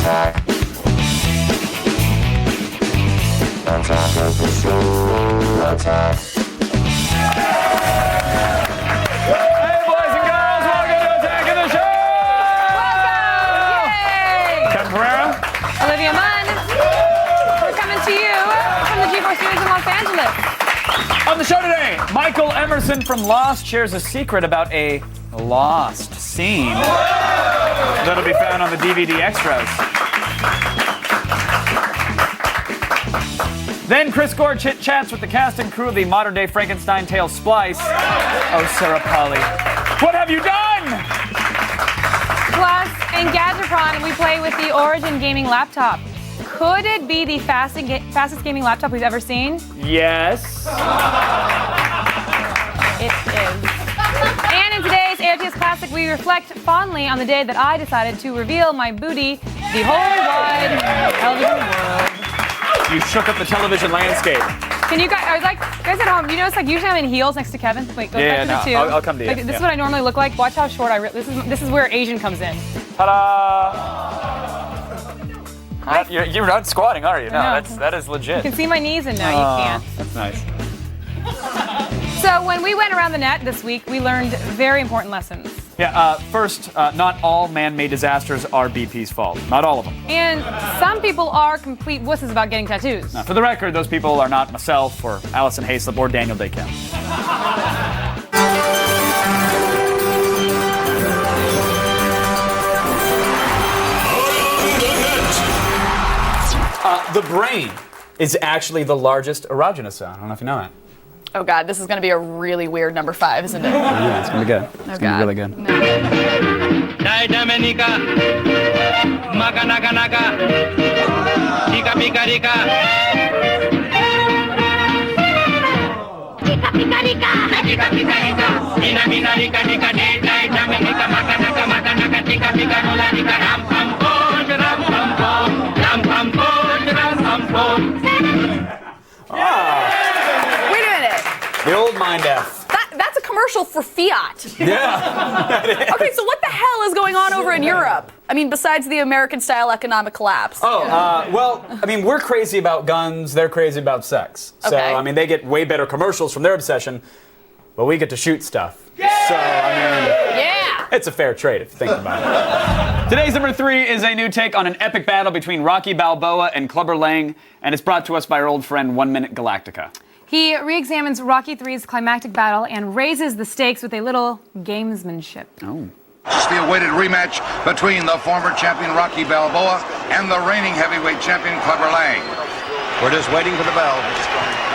On the show today, Michael Emerson from Lost shares a secret about a lost scene that'll be found on the DVD extras. Then Chris Gore chit-chats with the cast and crew of the modern-day Frankenstein tale Splice. Oh, Sarah Polly, what have you done? Plus, in Gadgetron, we play with the Origin gaming laptop. Could it be the fastest gaming laptop we've ever seen? Yes. It is. And in today's AOTS Classic, we reflect fondly on the day that I decided to reveal my booty to the whole wide television world. You shook up the television landscape. Can you guys, guys at home, you notice like usually I'm in heels next to Kevin? Wait, go back to the two. I'll come to you. Like, this is what I normally look like. Watch how short this is where Asian comes in. Ta-da! You're not squatting, are you? No, that is legit. You can see my knees and now you can't. That's nice. So when we went around the net this week, we learned very important lessons. Yeah, first, not all man-made disasters are BP's fault. Not all of them. And some people are complete wusses about getting tattoos. Now, for the record, those people are not myself or Allison Hayslip or Daniel Day-Kim. The brain is actually the largest erogenous cell. I don't know if you know that. Oh God, this is going to be a really weird number 5, isn't it? Yeah, it's gonna be good. It's gonna be really good. Wait a minute. The old mind F. That's a commercial for Fiat. Yeah. Okay, so what the hell is going on over in Europe? I mean, besides the American-style economic collapse. Well, I mean, we're crazy about guns, they're crazy about sex. So, Okay. I mean, they get way better commercials from their obsession, but we get to shoot stuff. Yeah! So, I mean, Yeah! it's a fair trade if you think about it. Today's number 3 is a new take on an epic battle between Rocky Balboa and Clubber Lang, and it's brought to us by our old friend 1 Minute Galactica. He re-examines Rocky III's climactic battle and raises the stakes with a little gamesmanship. Oh. It's the awaited rematch between the former champion Rocky Balboa and the reigning heavyweight champion Clubber Lang. We're just waiting for the bell.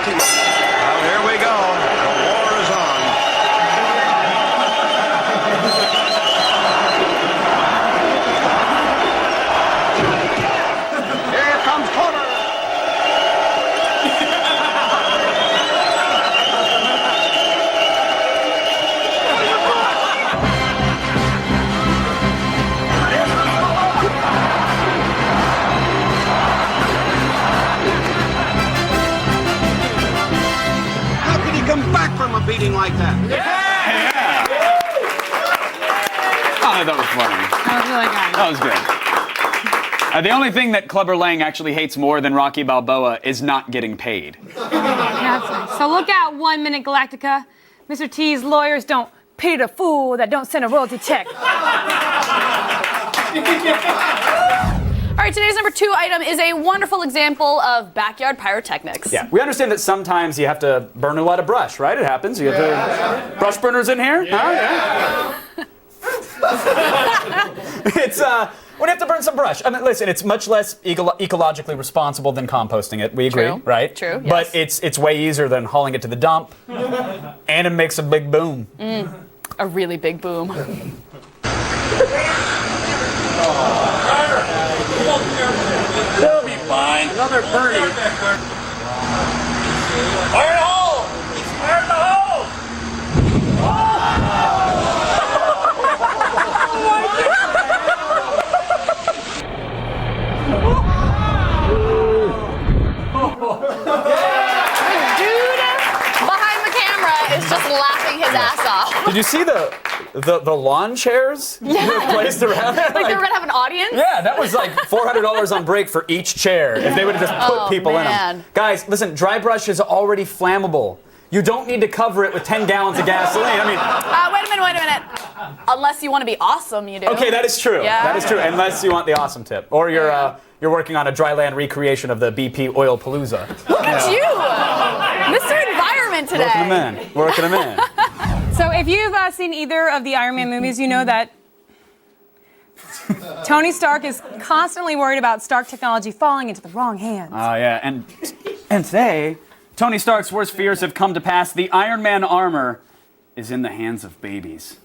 Well, here we go. The war is on. Here comes Clubber. Come back from a beating like that. Yeah! Oh, that was funny. That was really good. That was good. The only thing that Clubber Lang actually hates more than Rocky Balboa is not getting paid. That's nice. So look out, 1 Minute Galactica. Mr. T's lawyers don't pity the fool that don't send a royalty check. All right, today's number 2 item is a wonderful example of backyard pyrotechnics. Yeah, we understand that sometimes you have to burn a lot of brush, right? It happens. You have brush burners in here? Huh? Yeah. It's, when you have to burn some brush. I mean, listen, it's much less ecologically responsible than composting it. We agree, True. right? True, But yes. it's way easier than hauling it to the dump. And it makes a big boom. A really big boom. They'll be fine. Another birdie. Fire in the hole! Fire in the hole! Dude behind the camera is just laughing his ass off. Did you see the lawn chairs placed around it? Like they were gonna have an audience? Yeah, that was like $400 on break for each chair if they would have just put people in them. Guys, listen, dry brush is already flammable. You don't need to cover it with 10 gallons of gasoline. I mean, wait a minute. Unless you want to be awesome, you do. Okay, that is true. Yeah. That is true. Unless you want the awesome tip, or you're working on a dry land recreation of the BP Oil Palooza. Look at you, Mr. Environment today. Working them in. So if you've seen either of the Iron Man movies, you know that Tony Stark is constantly worried about Stark technology falling into the wrong hands. Oh, yeah. And today, Tony Stark's worst fears have come to pass. The Iron Man armor is in the hands of babies.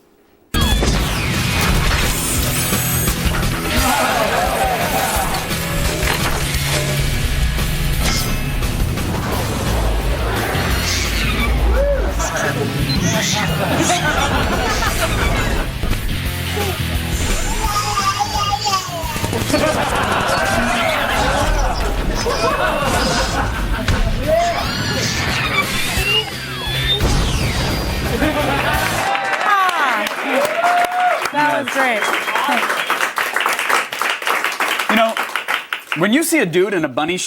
That was great. You know, when you see a dude in a bunny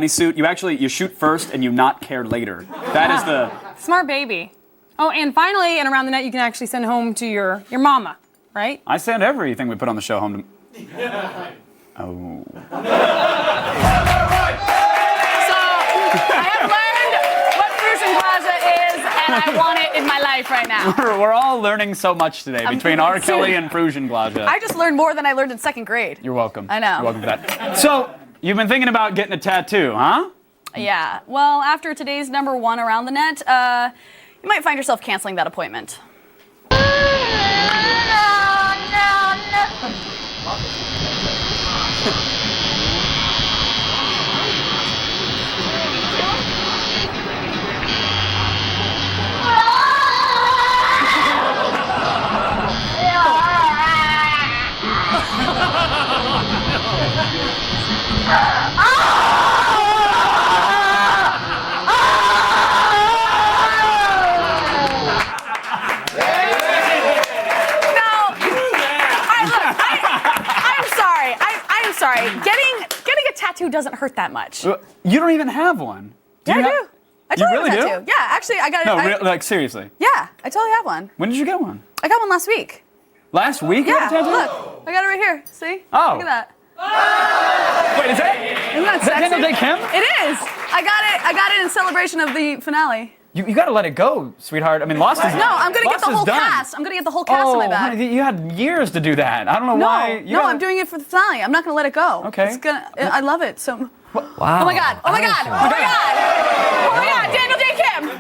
suit, you shoot first and you not care later. That is the Smart baby. Oh, and finally, and around the net, you can actually send home to your mama, right? I send everything we put on the show home to. Oh. So I have learned what Frusion Plaza is, and I want it in my life right now. We're all learning so much today between R. Kelly and Frusion Glaja. I just learned more than I learned in second grade. You're welcome. I know. You're welcome for that. So, you've been thinking about getting a tattoo, huh? Yeah. Well, after today's number one around the net, you might find yourself canceling that appointment. Sorry, getting a tattoo doesn't hurt that much. You don't even have one. Yeah, I do. I totally really have a do? tattoo. Yeah, actually, I got it. No, like seriously. Yeah, I totally have one. When did you get one? I got one last week. Last week? You Yeah, got a tattoo? look, I got it right here. See? Oh. Look at that. Wait, is that Isn't that sexy? Daniel Day Kim? It is. I got it in celebration of the finale. You got to let it go, sweetheart. I mean, Lost is No, I'm gonna get the Lost is whole done. cast. I'm gonna get the whole cast on my back. Honey, you had years to do that. I don't know why. No, I'm doing it for the finale. I'm not gonna let it go. Okay. I love it. So. Wow. Oh my God! Oh my God! Oh my God! Oh my God! Daniel Day Kim!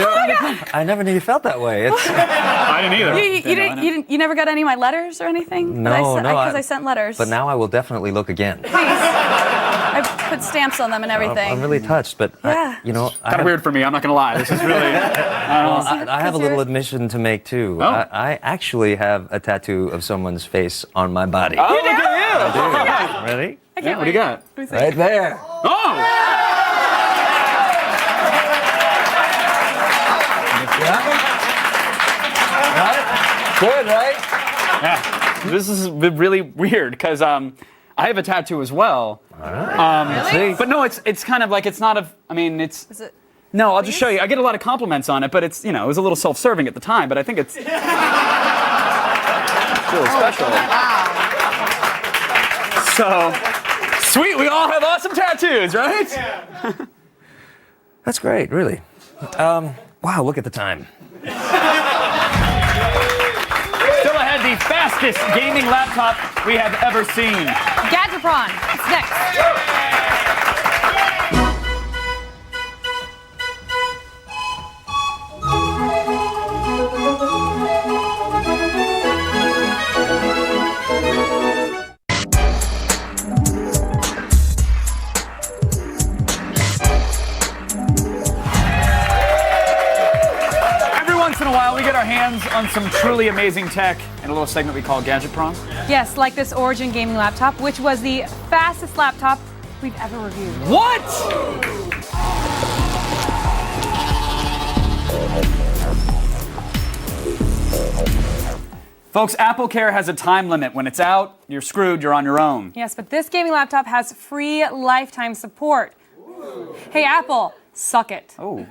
Oh my God! I never knew you felt that way. It's, I didn't either. You never got any of my letters or anything? No, Because I sent letters. but now I will definitely look again. Please. I put stamps on them and everything. I'm really touched, but Yeah. Kind of weird for me. I'm not gonna lie. This is really. I have a little admission to make too. Oh. I actually have a tattoo of someone's face on my body. Oh, look at you! I do. Ready? I can't What do you got? Let me see. Right there. Oh! Right? Good, right? Yeah. This is really weird because I have a tattoo as well. Really? But no, it's kind of like it's not a. I mean, it's. Is it? No, I'll just show you. I get a lot of compliments on it, but it's it was a little self-serving at the time, but I think it's really special. Wow. So sweet, we all have awesome tattoos, right? That's great, really. Wow, look at the time. Still ahead, the fastest gaming laptop we have ever seen. Gadgetron. It's next. Once in a while, we get our hands on some truly amazing tech in a little segment we call Gadget Prom. Yes, like this Origin gaming laptop, which was the fastest laptop we've ever reviewed. What? Folks, AppleCare has a time limit. When it's out, you're screwed, you're on your own. Yes, but this gaming laptop has free lifetime support. Hey, Apple, suck it. Oh.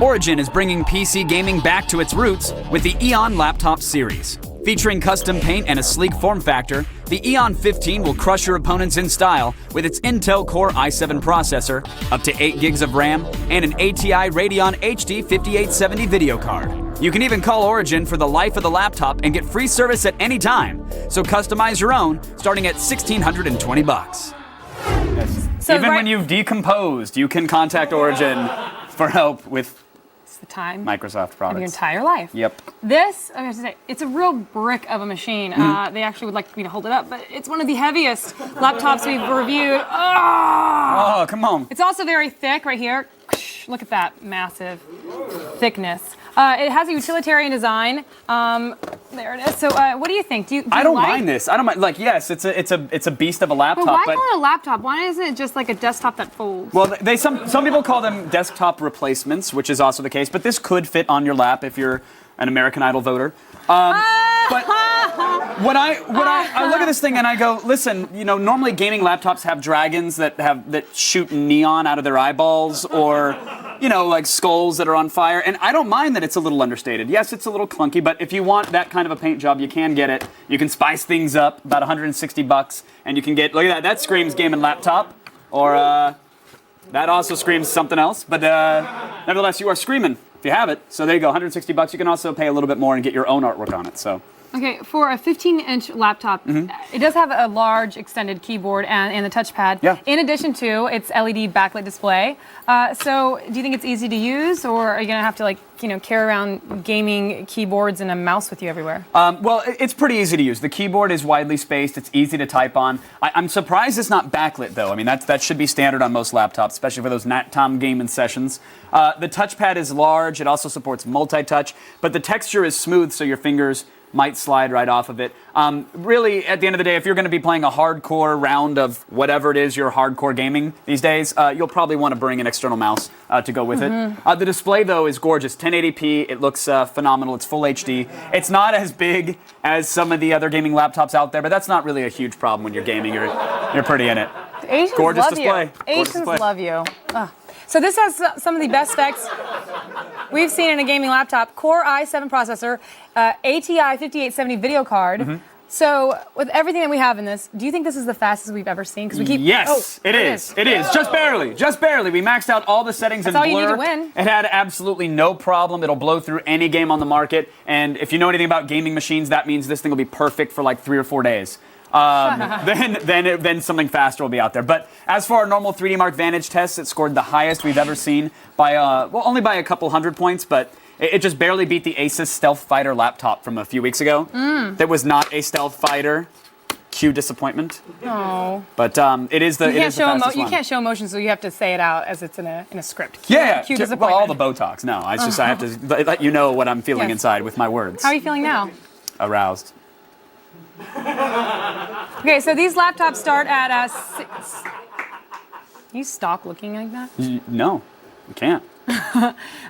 Origin is bringing PC gaming back to its roots with the Eon Laptop series. Featuring custom paint and a sleek form factor, the Eon 15 will crush your opponents in style with its Intel Core i7 processor, up to 8 gigs of RAM, and an ATI Radeon HD 5870 video card. You can even call Origin for the life of the laptop and get free service at any time. So customize your own, starting at $1,620. Yes. So even when you've decomposed, you can contact Origin for help with the time Microsoft products of your entire life. Yep. This, I have to say, it's a real brick of a machine. They actually would like me to hold it up, but it's one of the heaviest laptops we've reviewed. Oh, come on. It's also very thick right here. Look at that massive thickness. It has a utilitarian design. There it is. So, what do you think? Do you I don't like? mind this. I don't mind. Like, yes, it's a beast of a laptop. But why call it a laptop? Why isn't it just like a desktop that folds? Well, some people call them desktop replacements, which is also the case. But this could fit on your lap if you're an American Idol voter. But when I look at this thing and I go, listen, you know, normally gaming laptops have dragons that shoot neon out of their eyeballs, or, you know, like skulls that are on fire. And I don't mind that it's a little understated. Yes, it's a little clunky, but if you want that kind of a paint job, you can get it. You can spice things up, about $160, and you can get, look at that, that screams gaming laptop, or that also screams something else. But nevertheless, you are screaming if you have it. So there you go, $160. You can also pay a little bit more and get your own artwork on it. So. Okay, for a 15-inch laptop, it does have a large extended keyboard and the touchpad. Yeah. In addition to its LED backlit display. So, do you think it's easy to use, or are you going to have to, like, you know, carry around gaming keyboards and a mouse with you everywhere? Well, it's pretty easy to use. The keyboard is widely spaced. It's easy to type on. I'm surprised it's not backlit, though. I mean, that should be standard on most laptops, especially for those NatTom gaming sessions. The touchpad is large. It also supports multi-touch, but the texture is smooth, so your fingers might slide right off of it. Really, at the end of the day, if you're going to be playing a hardcore round of whatever it is you're hardcore gaming these days, you'll probably want to bring an external mouse to go with it. The display, though, is gorgeous. 1080p, it looks phenomenal. It's full HD. It's not as big as some of the other gaming laptops out there, but that's not really a huge problem when you're gaming. You're pretty in it. Asians Gorgeous love display. you. Gorgeous Asians display. love you. Ugh. So this has some of the best specs we've seen in a gaming laptop. Core i7 processor, ATI 5870 video card. So with everything that we have in this, do you think this is the fastest we've ever seen? Because we keep. Yes, it is. It is. Just barely. Just barely. We maxed out all the settings in That's blur. all you need to win. It had absolutely no problem. It'll blow through any game on the market. And if you know anything about gaming machines, that means this thing will be perfect for like 3 or 4 days. Then something faster will be out there. But as for our normal 3D Mark Vantage tests, it scored the highest we've ever seen by, only by a couple hundred points, but it just barely beat the Asus Stealth Fighter laptop from a few weeks ago. That was not a Stealth Fighter. Cue disappointment. Oh. But it is the You can't show fastest you one. can't show emotion, so you have to say it out as it's in a script. Yeah, Cue well, disappointment. all the Botox. No, I have to let you know what I'm feeling Yes. inside with my words. How are you feeling now? Aroused. Okay, so these laptops start at 6. You stop looking like that? No, you can't.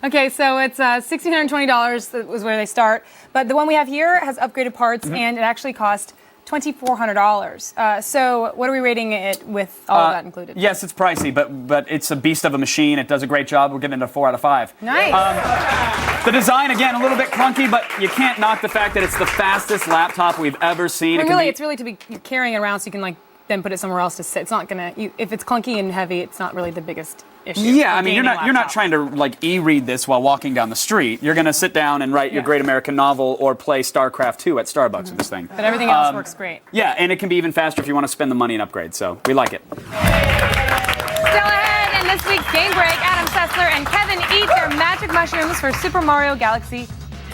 Okay, so it's $1,620 that was where they start. But the one we have here has upgraded parts, and it actually cost $2,400. So what are we rating it with all of that included? Yes, it's pricey, but it's a beast of a machine. It does a great job. We're getting it a 4 out of 5. Nice. The design, again, a little bit clunky, but you can't knock the fact that it's the fastest laptop we've ever seen. I mean, really, it's really to be carrying it around so you can like then put it somewhere else to sit. It's not gonna. If it's clunky and heavy, it's not really the biggest issue. Yeah, I mean, you're Gaming not laptop. trying to like e-read this while walking down the street. You're gonna sit down and write your great American novel or play StarCraft 2 at Starbucks with this thing. But everything else works great. Yeah, and it can be even faster if you want to spend the money and upgrade. So we like it. Still ahead in this week's Game Break, Adam Sessler and Kevin eat their magic mushrooms for Super Mario Galaxy.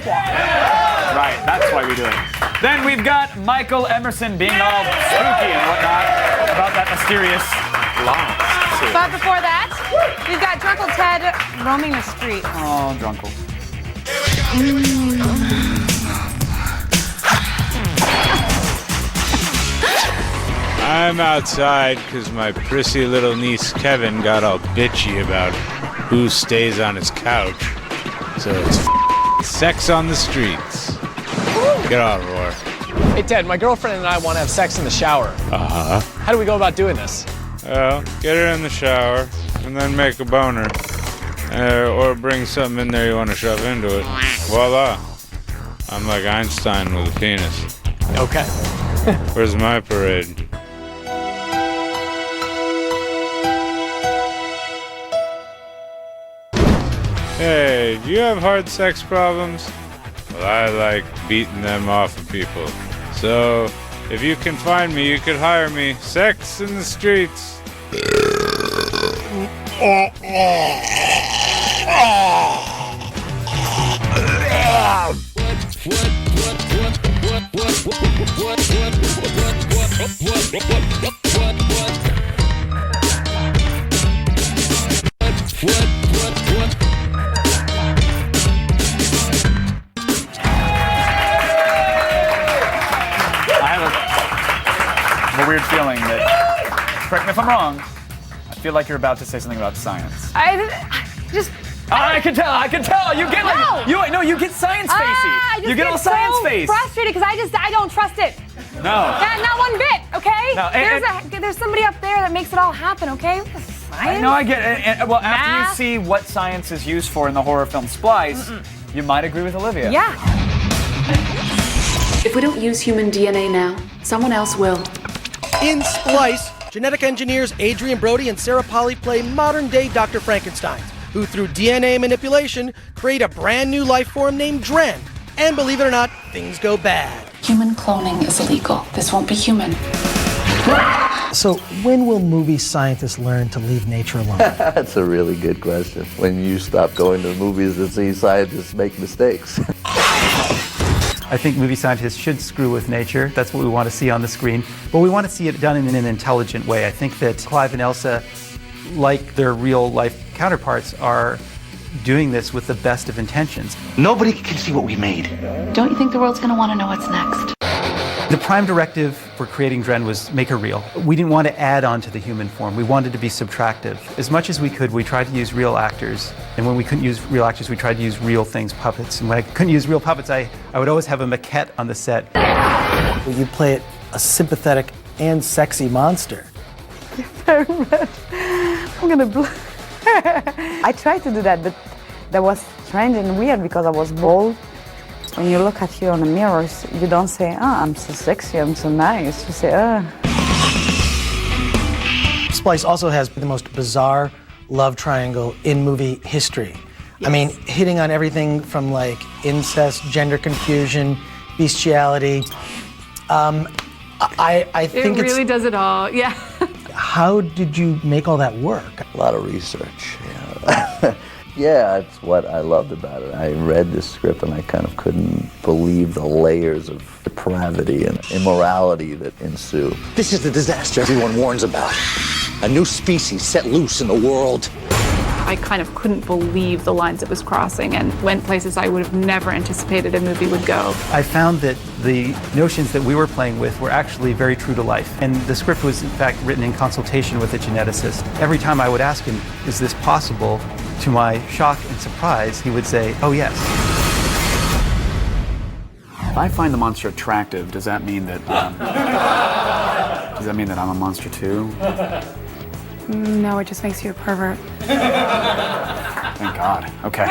Right, that's why we do it. Then we've got Michael Emerson being all spooky and whatnot about that mysterious line. But before that, we've got Drunkle Ted roaming the streets. Oh, Drunkle. I'm outside because my prissy little niece Kevin got all bitchy about who stays on his couch. So it's sex on the streets. Get on, Roar. Hey, Ted, my girlfriend and I want to have sex in the shower. Uh-huh. How do we go about doing this? Well, get her in the shower, and then make a boner. Or bring something in there you want to shove into it. Voila. I'm like Einstein with a penis. Okay. Where's my parade? Hey, do you have hard sex problems? Well, I like beating them off of people. So, if you can find me, you could hire me. Sex in the streets. I have a weird feeling that, correct me if I'm wrong, I feel like you're about to say something about science. I just. I can tell. You get like, you get science facey. You get all science face. Frustrated because I don't trust it. No. Not one bit, okay? No, there's somebody up there that makes it all happen, okay? Science? No, I get it. Well, after you see what science is used for in the horror film Splice, you might agree with Olivia. Yeah. If we don't use human DNA now, someone else will. In Splice, genetic engineers Adrian Brody and Sarah Polley play modern-day Dr. Frankenstein, who through DNA manipulation create a brand new life form named Dren. And believe it or not, things go bad. Human cloning is illegal. This won't be human. So when will movie scientists learn to leave nature alone? That's a really good question. When you stop going to the movies and see scientists make mistakes. I think movie scientists should screw with nature. That's what we want to see on the screen. But we want to see it done in an intelligent way. I think that Clive and Elsa, like their real-life counterparts, are doing this with the best of intentions. Nobody can see what we made. Don't you think the world's going to want to know what's next? The prime directive for creating Dren was make her real. We didn't want to add on to the human form. We wanted to be subtractive. As much as we could, we tried to use real actors. And when we couldn't use real actors, we tried to use real things, puppets. And when I couldn't use real puppets, I would always have a maquette on the set. You play a sympathetic and sexy monster. Very much. I'm gonna I tried to do that, but that was strange and weird because I was bold. When you look at you on the mirrors, you don't say, I'm so sexy, I'm so nice. You say, Splice also has the most bizarre love triangle in movie history. Yes. I mean, hitting on everything from like incest, gender confusion, bestiality. I think it really does it all, yeah. How did you make all that work? A lot of research, yeah. Yeah, it's what I loved about it. I read this script and I kind of couldn't believe the layers of depravity and immorality that ensue. This is the disaster everyone warns about. A new species set loose in the world. I kind of couldn't believe the lines it was crossing and went places I would have never anticipated a movie would go. I found that the notions that we were playing with were actually very true to life. And the script was, in fact, written in consultation with a geneticist. Every time I would ask him, is this possible? To my shock and surprise, he would say, oh, yes. If I find the monster attractive, does that mean that I'm a monster too? No, it just makes you a pervert. Thank God. Okay.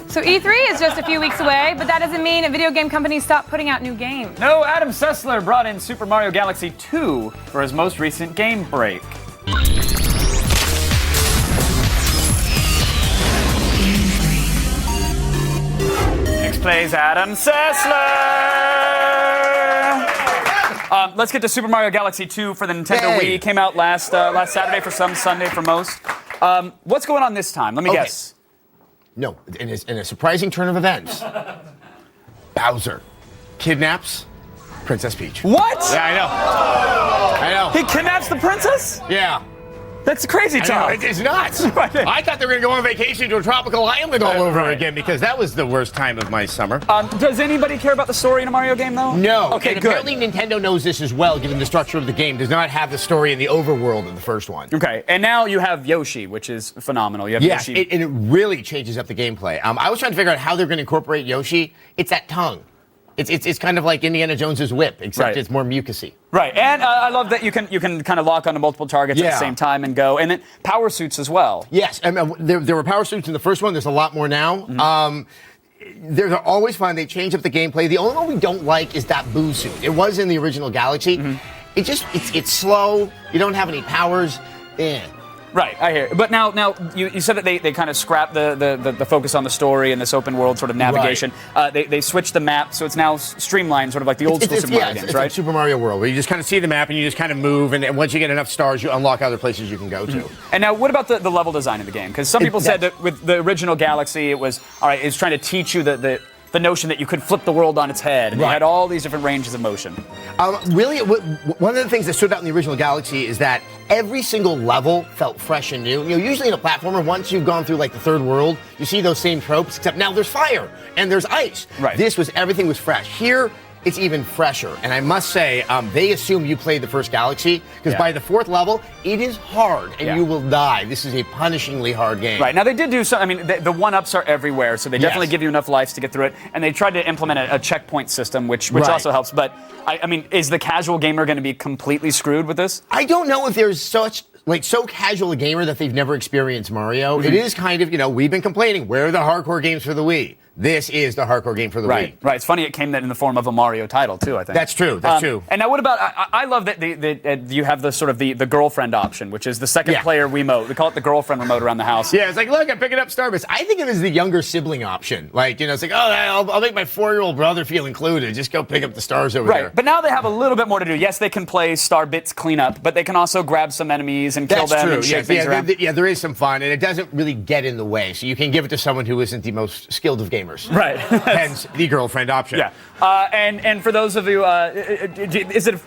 So E3 is just a few weeks away, but that doesn't mean that video game companies stop putting out new games. No, Adam Sessler brought in Super Mario Galaxy 2 for his most recent game break. Next plays Adam Sessler. Let's get to Super Mario Galaxy 2 for the Nintendo Wii. Came out last Saturday for some, Sunday for most. What's going on this time? Let me guess. No, in a surprising turn of events, Bowser kidnaps Princess Peach. What? Yeah, I know. He kidnaps the princess? Yeah. That's crazy I know, talk. it's nuts. I thought they were going to go on vacation to a tropical island all over again because that was the worst time of my summer. Does anybody care about the story in a Mario game, though? No. Okay, and good. apparently Nintendo knows this as well, given the structure of the game. Does not have the story in the overworld of the first one. Okay, and now you have Yoshi, which is phenomenal. You have Yes, Yoshi. and it really changes up the gameplay. I was trying to figure out how they're going to incorporate Yoshi. It's that tongue. It's kind of like Indiana Jones's whip, except it's more mucusy. Right, and I love that you can kind of lock onto multiple targets at the same time and go, and then power suits as well. Yes, there were power suits in the first one. There's a lot more now. They're always fun. They change up the gameplay. The only one we don't like is that Boo suit. It was in the original Galaxy. It's slow. You don't have any powers. Right, I hear. But now you said that they kind of scrapped the focus on the story and this open world sort of navigation. They switched the map, so it's now streamlined, sort of like the old school Super Mario games, it's right? like Super Mario World, where you just kind of see the map and you just kind of move, and once you get enough stars, you unlock other places you can go to. And now, what about the level design of the game? Because some people said that with the original Galaxy, it was it's trying to teach you the notion that you could flip the world on its head, and you had all these different ranges of motion. Really, one of the things that stood out in the original Galaxy is that every single level felt fresh and new. You know, usually in a platformer, once you've gone through like the third world, you see those same tropes, except now there's fire and there's ice. Right. Everything was fresh. Here, it's even fresher. And I must say, they assume you played the first Galaxy, because by the fourth level, it is hard, and you will die. This is a punishingly hard game. Right, now they did do some, I mean, the one-ups are everywhere, so they definitely give you enough lives to get through it, and they tried to implement a checkpoint system, which also helps, but, I mean, is the casual gamer going to be completely screwed with this? I don't know if there's so casual a gamer that they've never experienced Mario. It is kind of, we've been complaining, where are the hardcore games for the Wii? This is the hardcore game for the Wii. Right. It's funny it came in the form of a Mario title, too, I think. That's true. That's true. And now what about, I love that you have the sort of the girlfriend option, which is the second player Wiimote. We call it the girlfriend remote around the house. Yeah, it's like, look, I'm picking up Starburst. I think of it as the younger sibling option. Like, it's like, I'll make my 4-year-old brother feel included. Just go pick up the stars over there. Right, but now they have a little bit more to do. Yes, they can play Star Bits cleanup, but they can also grab some enemies and kill them and shake things around. There is some fun, and it doesn't really get in the way. So you can give it to someone who isn't the most skilled of gamers. Right. Hence the girlfriend option. Yeah. And for those of you,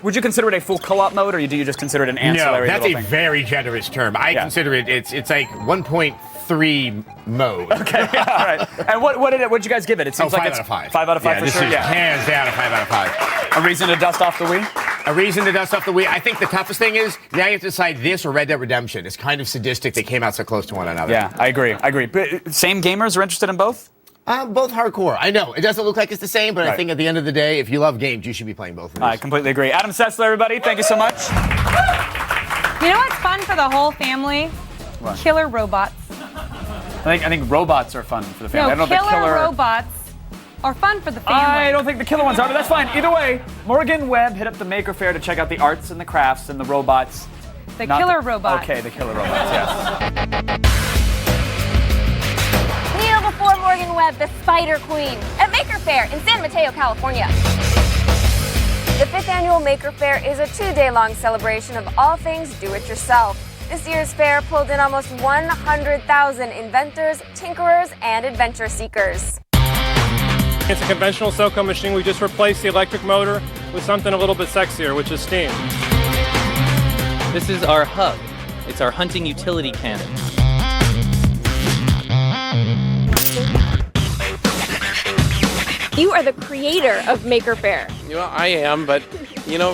would you consider it a full co-op mode, or do you just consider it an ancillary? No, that's a thing? very generous term. I consider it's like 1.3 mode. Okay, all right. And what'd you guys give it? It seems like 5 out of 5. 5 out of 5 for this sure. Is hands down a 5 out of 5. A reason to dust off the Wii? A reason to dust off the Wii. I think the toughest thing is now you have to decide this or Red Dead Redemption. It's kind of sadistic they came out so close to one another. Yeah, I agree. But same gamers are interested in both? Both hardcore. I know. It doesn't look like it's the same, but I think at the end of the day, if you love games, you should be playing both of these. I completely agree. Adam Sessler, everybody, thank you so much. You know what's fun for the whole family? What? Killer robots. I think robots are fun for the family. No, I don't know killer robots are fun for the family. I don't think the killer ones are, but that's fine. Either way, Morgan Webb hit up the Maker Faire to check out the arts and the crafts and the robots. The killer robots. Okay, the killer robots, yes. Kneel before Morgan Webb, the Spider Queen, at Maker Faire in San Mateo, California. The 5th annual Maker Faire is a 2-day-long celebration of all things do-it-yourself. This year's fair pulled in almost 100,000 inventors, tinkerers, and adventure seekers. It's a conventional SoCo machine. We just replaced the electric motor with something a little bit sexier, which is steam. This is our hub. It's our hunting utility cannon. You are the creator of Maker Faire. You know, I am, but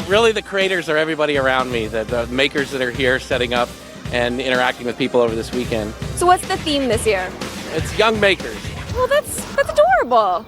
really the creators are everybody around me, the makers that are here setting up and interacting with people over this weekend. So what's the theme this year? It's young makers. Well, that's adorable.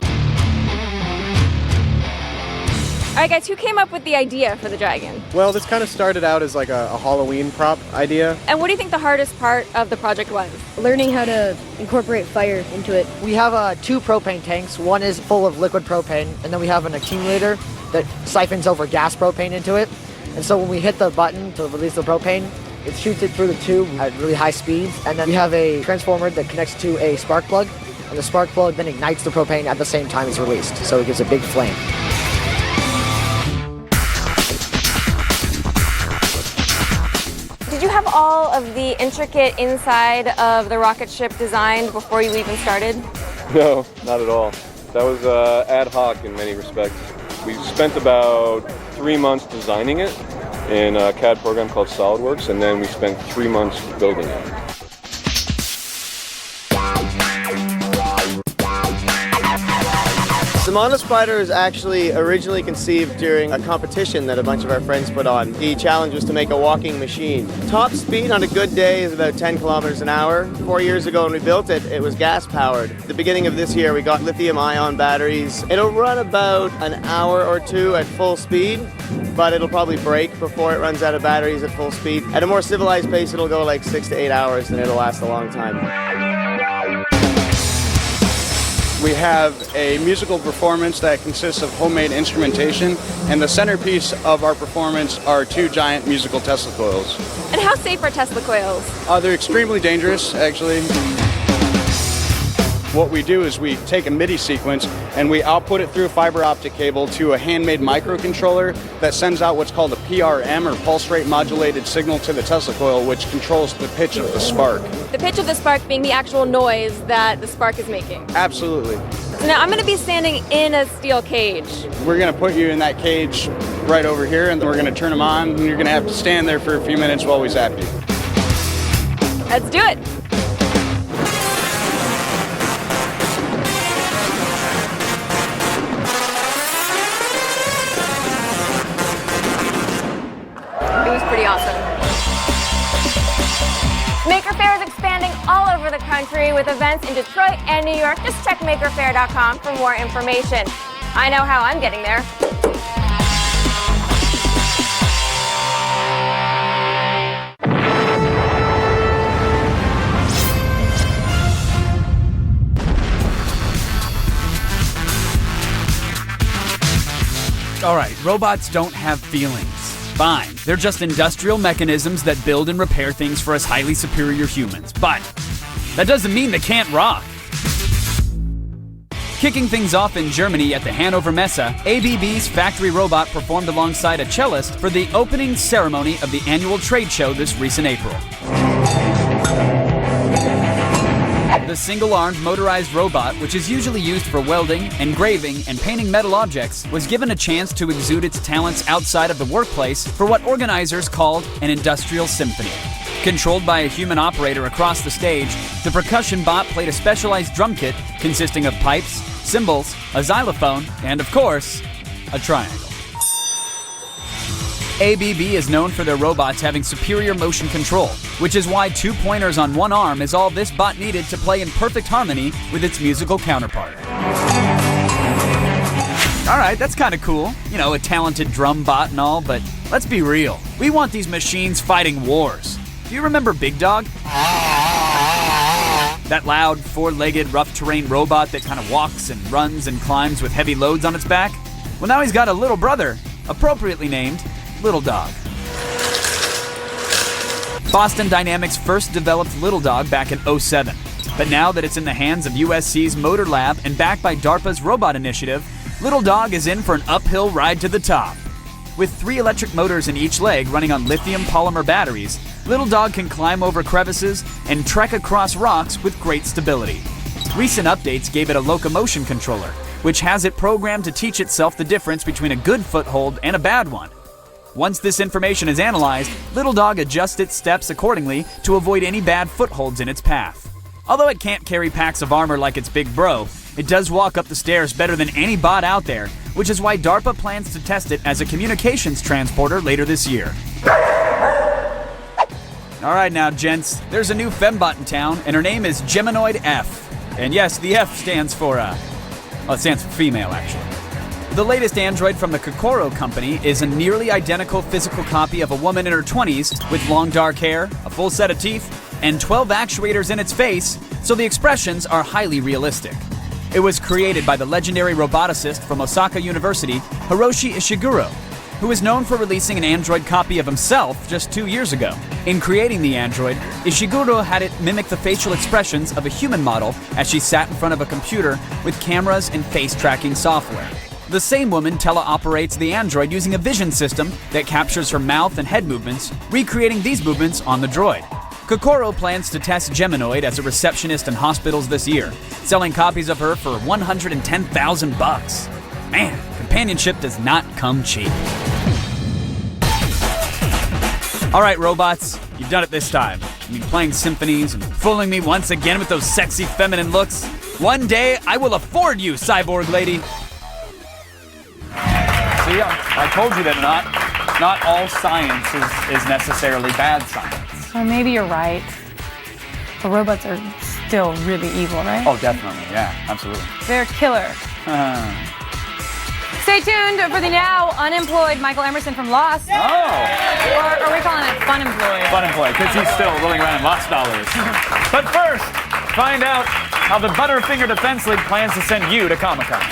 All right, guys, who came up with the idea for the dragon? Well, this kind of started out as like a Halloween prop idea. And what do you think the hardest part of the project was? Learning how to incorporate fire into it. We have 2 propane tanks. One is full of liquid propane, and then we have an accumulator that siphons over gas propane into it. And so when we hit the button to release the propane, it shoots it through the tube at really high speeds. And then we have a transformer that connects to a spark plug, and the spark plug then ignites the propane at the same time it's released. So it gives a big flame. Did you have all of the intricate inside of the rocket ship designed before you even started? No, not at all. That was ad hoc in many respects. We spent about 3 months designing it. in a CAD program called SolidWorks, and then we spent 3 months building it. The Monospider is actually originally conceived during a competition that a bunch of our friends put on. The challenge was to make a walking machine. Top speed on a good day is about 10 kilometers an hour. 4 years ago when we built it, it was gas powered. At the beginning of this year, we got lithium ion batteries. It'll run about an hour or two at full speed, but it'll probably break before it runs out of batteries at full speed. At a more civilized pace, it'll go like 6 to 8 hours, and it'll last a long time. We have a musical performance that consists of homemade instrumentation, and the centerpiece of our performance are 2 giant musical Tesla coils. And how safe are Tesla coils? They're extremely dangerous, actually. What we do is we take a MIDI sequence and we output it through a fiber optic cable to a handmade microcontroller that sends out what's called a PRM, or pulse rate modulated signal, to the Tesla coil, which controls the pitch of the spark. The pitch of the spark being the actual noise that the spark is making. Absolutely. So now I'm going to be standing in a steel cage. We're going to put you in that cage right over here, and then we're going to turn them on, and you're going to have to stand there for a few minutes while we zap you. Let's do it. It was pretty awesome. Maker Faire is expanding all over the country with events in Detroit and New York. Just check makerfaire.com for more information. I know how I'm getting there. All right, robots don't have feelings. Fine, they're just industrial mechanisms that build and repair things for us highly superior humans. But that doesn't mean they can't rock. Kicking things off in Germany at the Hanover Messe, ABB's factory robot performed alongside a cellist for the opening ceremony of the annual trade show this recent April. The single-armed motorized robot, which is usually used for welding, engraving, and painting metal objects, was given a chance to exude its talents outside of the workplace for what organizers called an industrial symphony. Controlled by a human operator across the stage, the percussion bot played a specialized drum kit consisting of pipes, cymbals, a xylophone, and of course, a triangle. ABB is known for their robots having superior motion control, which is why 2 pointers on one arm is all this bot needed to play in perfect harmony with its musical counterpart. Alright, that's kind of cool. You know, a talented drum bot and all, but let's be real. We want these machines fighting wars. Do you remember Big Dog? That loud, 4-legged, rough-terrain robot that kind of walks and runs and climbs with heavy loads on its back? Well, now he's got a little brother, appropriately named Little Dog. Boston Dynamics first developed Little Dog back in '07, but now that it's in the hands of USC's Motor Lab and backed by DARPA's Robot Initiative, Little Dog is in for an uphill ride to the top. With 3 electric motors in each leg running on lithium polymer batteries, Little Dog can climb over crevices and trek across rocks with great stability. Recent updates gave it a locomotion controller, which has it programmed to teach itself the difference between a good foothold and a bad one. Once this information is analyzed, Little Dog adjusts its steps accordingly to avoid any bad footholds in its path. Although it can't carry packs of armor like its big bro, it does walk up the stairs better than any bot out there, which is why DARPA plans to test it as a communications transporter later this year. Alright now, gents, there's a new fembot in town, and her name is Geminoid F. And yes, the F stands for, it stands for female, actually. The latest android from the Kokoro company is a nearly identical physical copy of a woman in her 20s with long dark hair, a full set of teeth, and 12 actuators in its face, so the expressions are highly realistic. It was created by the legendary roboticist from Osaka University, Hiroshi Ishiguro, who is known for releasing an android copy of himself just 2 years ago. In creating the android, Ishiguro had it mimic the facial expressions of a human model as she sat in front of a computer with cameras and face tracking software. The same woman teleoperates the android using a vision system that captures her mouth and head movements, recreating these movements on the droid. Kokoro plans to test Geminoid as a receptionist in hospitals this year, selling copies of her for $110,000. Man, companionship does not come cheap. All right, robots, you've done it this time. I mean, playing symphonies and fooling me once again with those sexy feminine looks. One day, I will afford you, cyborg lady. See, I told you that not all science is necessarily bad science. Well, maybe you're right. The robots are still really evil, right? Oh, definitely, yeah, absolutely. They're killer. Stay tuned for the now unemployed Michael Emerson from Lost. Oh! Or are we calling it fun employed? Fun employed, because he's still rolling around in Lost dollars. But first, find out how the Butterfinger Defense League plans to send you to Comic-Con.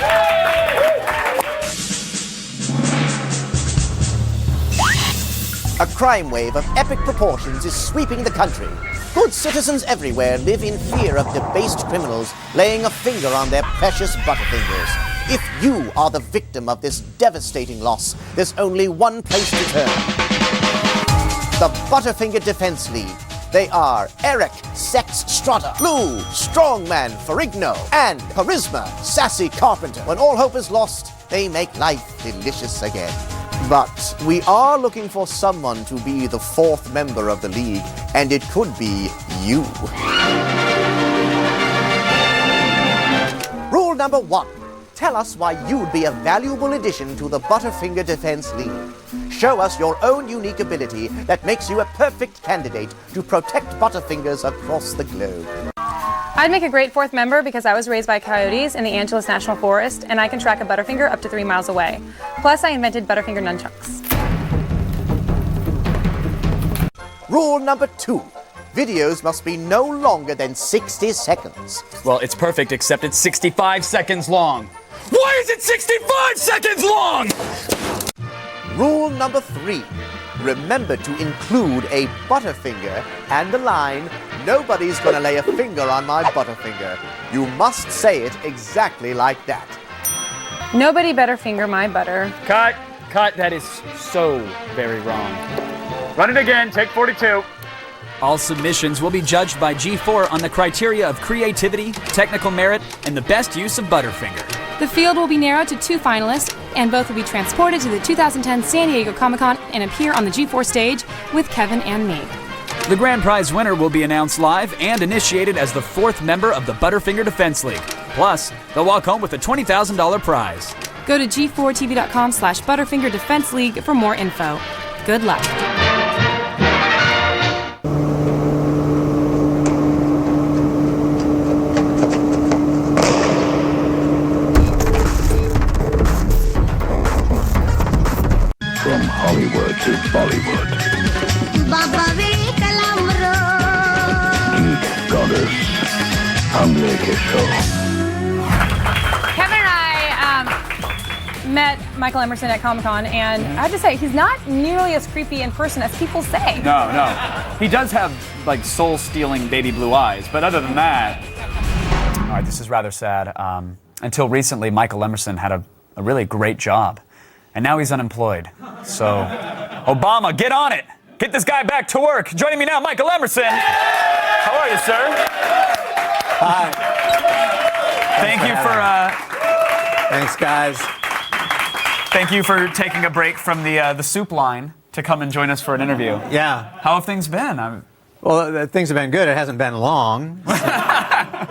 A crime wave of epic proportions is sweeping the country. Good citizens everywhere live in fear of debased criminals laying a finger on their precious Butterfingers. If you are the victim of this devastating loss, there's only one place to turn. The Butterfinger Defense League. They are Eric, Sex Strutter, Lou, Strongman Ferrigno, and Charisma, Sassy Carpenter. When all hope is lost, they make life delicious again. But we are looking for someone to be the fourth member of the league, and it could be you. Rule number 1. Tell us why you'd be a valuable addition to the Butterfinger Defense League. Show us your own unique ability that makes you a perfect candidate to protect Butterfingers across the globe. I'd make a great fourth member because I was raised by coyotes in the Angeles National Forest, and I can track a Butterfinger up to 3 miles away. Plus, I invented Butterfinger nunchucks. Rule number 2. Videos must be no longer than 60 seconds. Well, it's perfect, except it's 65 seconds long. Why is it 65 seconds long? Rule number 3. Remember to include a Butterfinger and the line, "Nobody's gonna lay a finger on my Butterfinger." You must say it exactly like that. Nobody better finger my butter. Cut, that is so very wrong. Run it again, take 42. All submissions will be judged by G4 on the criteria of creativity, technical merit, and the best use of Butterfinger. The field will be narrowed to 2 finalists, and both will be transported to the 2010 San Diego Comic-Con and appear on the G4 stage with Kevin and me. The grand prize winner will be announced live and initiated as the 4th member of the Butterfinger Defense League. Plus, they'll walk home with a $20,000 prize. Go to g4tv.com/Butterfinger Defense League for more info. Good luck. From Hollywood to Bollywood. Geek Goddess. Hamle ke show. Kevin and I met Michael Emerson at Comic-Con, and I have to say, he's not nearly as creepy in person as people say. No. He does have, like, soul-stealing baby blue eyes, but other than that... All right, this is rather sad. Until recently, Michael Emerson had a really great job, and now he's unemployed. So, Obama, get on it! Get this guy back to work! Joining me now, Michael Emerson! How are you, sir? Hi. Thank you for... Thanks, guys. Thank you for taking a break from the soup line to come and join us for an interview. Yeah. How have things been? Well, things have been good. It hasn't been long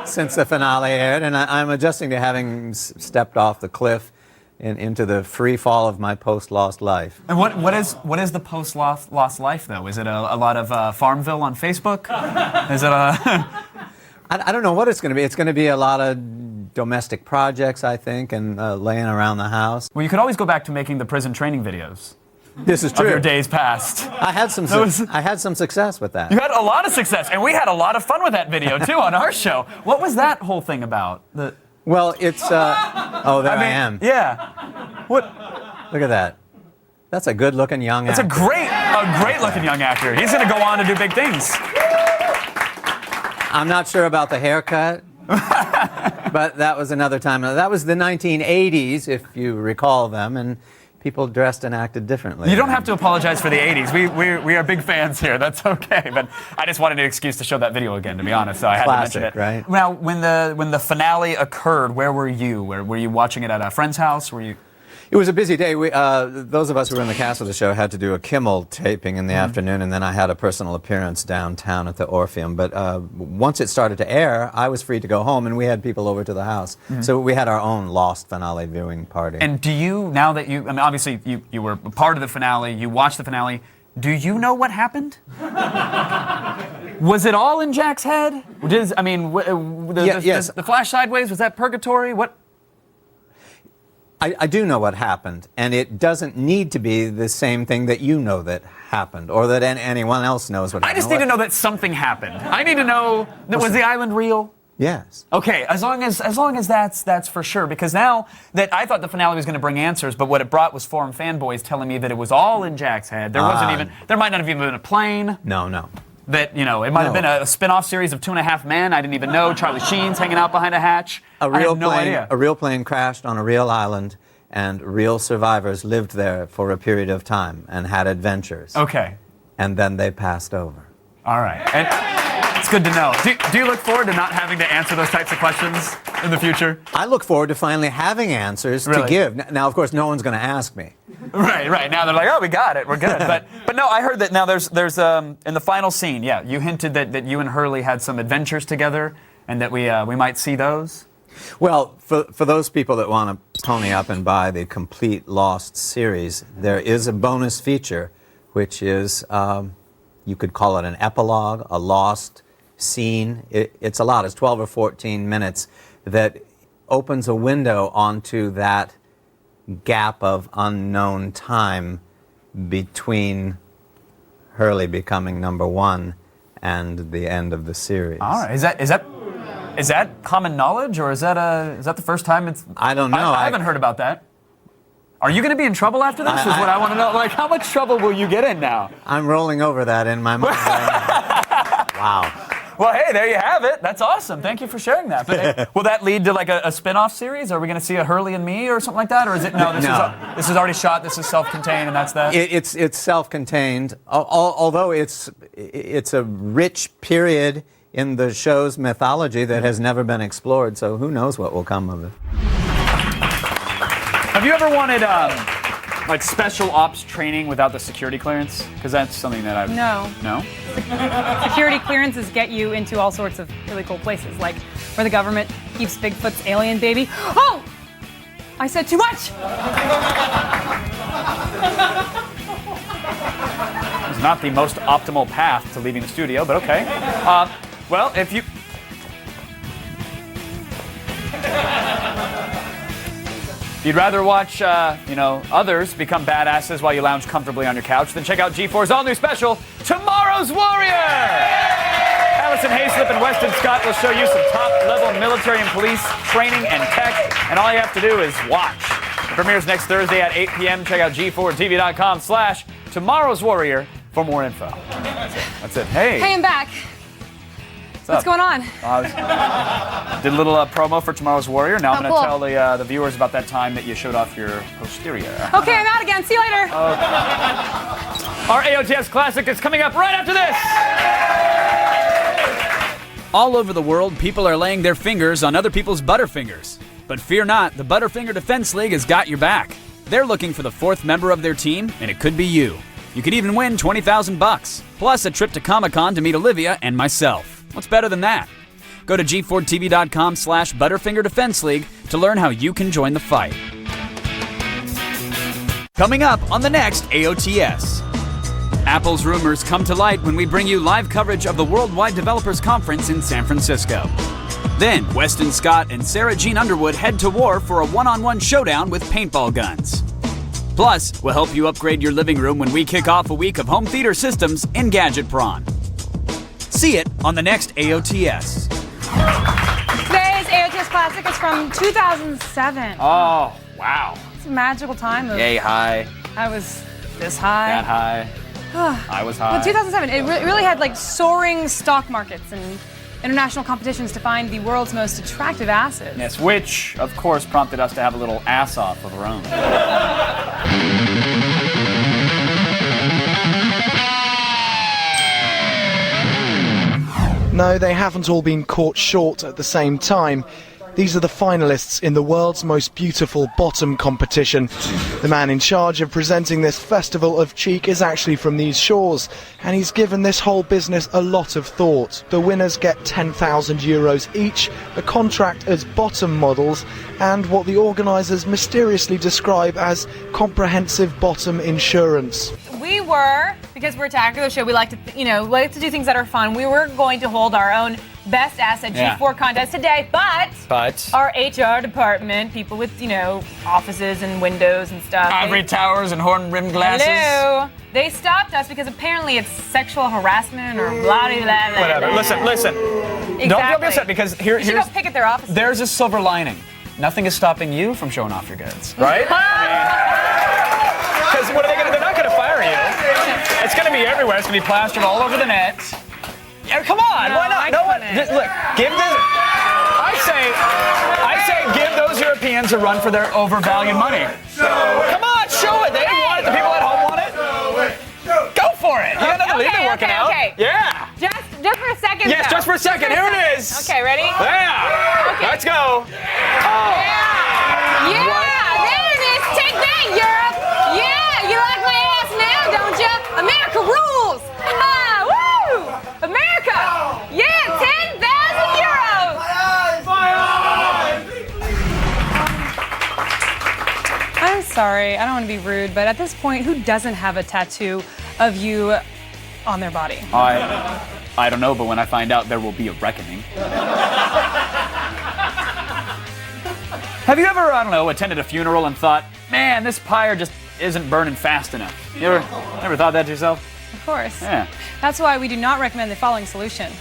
since the finale aired, and I'm adjusting to having stepped off the cliff into the free fall of my post-Lost life. And what is the post-Lost life, though? Is it a lot of Farmville on Facebook? Is it a... I don't know what it's going to be. It's going to be a lot of domestic projects, I think, and laying around the house. Well, you could always go back to making the prison training videos. This is true. Of your days past. I had some success with that. You had a lot of success, and we had a lot of fun with that video, too, on our show. What was that whole thing about? Well, it's... oh, there I am. Yeah. What? Look at that. That's a good-looking young actor. It's a great-looking young actor. He's going to go on to do big things. I'm not sure about the haircut, but that was another time. That was the 1980s, if you recall them, and people dressed and acted differently. You don't have to apologize for the 80s. We are big fans here. That's okay. But I just wanted an excuse to show that video again, to be honest. So I had Classic, to mention it. Right? Now, when the finale occurred, where were you? Were you watching it at a friend's house? Were you? It was a busy day. Those of us who were in the cast of the show had to do a Kimmel taping in the afternoon, and then I had a personal appearance downtown at the Orpheum. But once it started to air, I was free to go home, and we had people over to the house. So we had our own Lost finale viewing party. And do you, now that you, I mean, obviously you were a part of the finale, you watched the finale, do you know what happened? Was it all in Jack's head? Yes. The flash sideways, was that purgatory? What? I do know what happened, and it doesn't need to be the same thing that you know that happened, or that anyone else knows what happened. I just need to know that something happened. I need to know, was the island real? Yes. Okay, as long as that's for sure, because now that I thought the finale was going to bring answers, but what it brought was forum fanboys telling me that it was all in Jack's head. There might not have even been a plane. No. That, it might have been a spin-off series of 2.5 Men. I didn't even know. Charlie Sheen's hanging out behind a hatch. I had no idea. A real plane crashed on a real island, and real survivors lived there for a period of time and had adventures. Okay. And then they passed over. All right. And it's good to know. Do you look forward to not having to answer those types of questions in the future? I look forward to finally having answers to give. Now, of course, no one's going to ask me. Right. Now they're like, oh, we got it. We're good. But no, I heard that now there's in the final scene, you hinted that you and Hurley had some adventures together and that we might see those. Well, for those people that want to pony up and buy the complete Lost series, there is a bonus feature, which is, you could call it an epilogue, a Lost scene. It's a lot. It's 12 or 14 minutes that opens a window onto that gap of unknown time between Hurley becoming #1 and the end of the series. All right. Is that common knowledge, or is that the first time it's? I don't know. I haven't heard about that. Are you going to be in trouble after this? Is what I want to know. Like, how much trouble will you get in now? I'm rolling over that in my mind right now. Wow. Well, hey, there you have it. That's awesome. Thank you for sharing that. But will that lead to like a spin-off series? Are we going to see a Hurley and Me or something like that? Or is it this is already shot, this is self-contained, and that's that? It's self-contained, although it's a rich period in the show's mythology that has never been explored, so who knows what will come of it. Have you ever wanted like special ops training without the security clearance? Because that's something that I've... No? Security clearances get you into all sorts of really cool places, like where the government keeps Bigfoot's alien baby. Oh! I said too much! It's not the most optimal path to leaving the studio, but okay. Well, if you... If you'd rather watch, others become badasses while you lounge comfortably on your couch, then check out G4's all-new special, Tomorrow's Warrior! Allison Hayslip and Weston Scott will show you some top-level military and police training and tech, and all you have to do is watch. It premieres next Thursday at 8 p.m. Check out G4TV.com/Tomorrow's Warrior for more info. That's it. Hey. Hey, I'm back. What's going on? Did a little promo for Tomorrow's Warrior. Now I'm going to cool. tell the viewers about that time that you showed off your posterior. Okay, I'm out again. See you later. Our AOTS Classic is coming up right after this. All over the world, people are laying their fingers on other people's Butterfingers. But fear not, the Butterfinger Defense League has got your back. They're looking for the 4th member of their team, and it could be you. You could even win $20,000, plus a trip to Comic-Con to meet Olivia and myself. What's better than that? Go to G4TV.com/Butterfinger Defense League to learn how you can join the fight. Coming up on the next AOTS. Apple's rumors come to light when we bring you live coverage of the Worldwide Developers Conference in San Francisco. Then, Weston Scott and Sarah Jean Underwood head to war for a one-on-one showdown with paintball guns. Plus, we'll help you upgrade your living room when we kick off a week of home theater systems in Gadget Prawn. See it on the next AOTS. Today's AOTS Classic is from 2007. Oh, wow. It's a magical time. Yay high. I was this high. That high. I was high. But 2007, it really had like soaring stock markets and international competitions to find the world's most attractive asses. Yes, which, of course, prompted us to have a little ass-off of our own. No, they haven't all been caught short at the same time. These are the finalists in the world's most beautiful bottom competition. The man in charge of presenting this festival of cheek is actually from these shores, and he's given this whole business a lot of thought. The winners get 10,000 euros each, a contract as bottom models, and what the organisers mysteriously describe as comprehensive bottom insurance. We were, because we're Attack of the Show, we like to, like to do things that are fun. We were going to hold our own Best Asset G4 contest today, but our HR department, people with, offices and windows and stuff. Ivory towers and horn-rimmed glasses. Hello. They stopped us because apparently it's sexual harassment or blah, blah, blah, blah. Whatever. Listen. Exactly. Don't be upset because here's... You should go pick at their offices. There's a silver lining. Nothing is stopping you from showing off your goods, right? Because what are they going to do? They're not going to fire you. It's going to be everywhere. It's going to be plastered all over the net. Yeah, come on. Why not? No one. Look, give this. I say, give those Europeans a run for their overvalued money. Come on, show it. They want it. The people at home want it. Go for it. You got another lead working out. Okay. Yeah. Just for a second. Yes, just for a second. Here it is. Okay, ready? Yeah. Okay. Let's go. Yeah, there it is. Take that, Europe. Yeah, you like my ass now, don't you? America rules. Woo! America. Yeah, 10,000 euros. I'm sorry, I don't want to be rude, but at this point, who doesn't have a tattoo of you on their body? I don't know, but when I find out, there will be a reckoning. Have you ever, attended a funeral and thought, man, this pyre just isn't burning fast enough? You ever thought that to yourself? Of course. Yeah. That's why we do not recommend the following solution.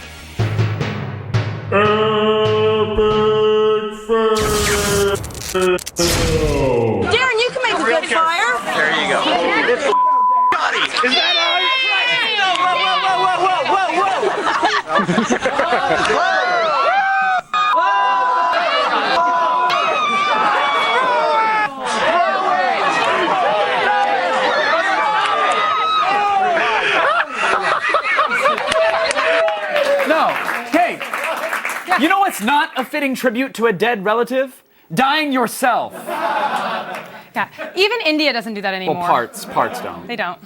Darren, you can make a good fire. There you go. Is that No. Hey, you know what's not a fitting tribute to a dead relative? Dying yourself. Yeah, even India doesn't do that anymore. Well, parts don't. They don't.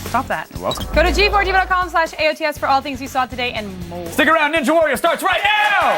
Stop that. You're welcome. Go to g4tv.com/AOTS for all things you saw today and more. Stick around, Ninja Warrior starts right now!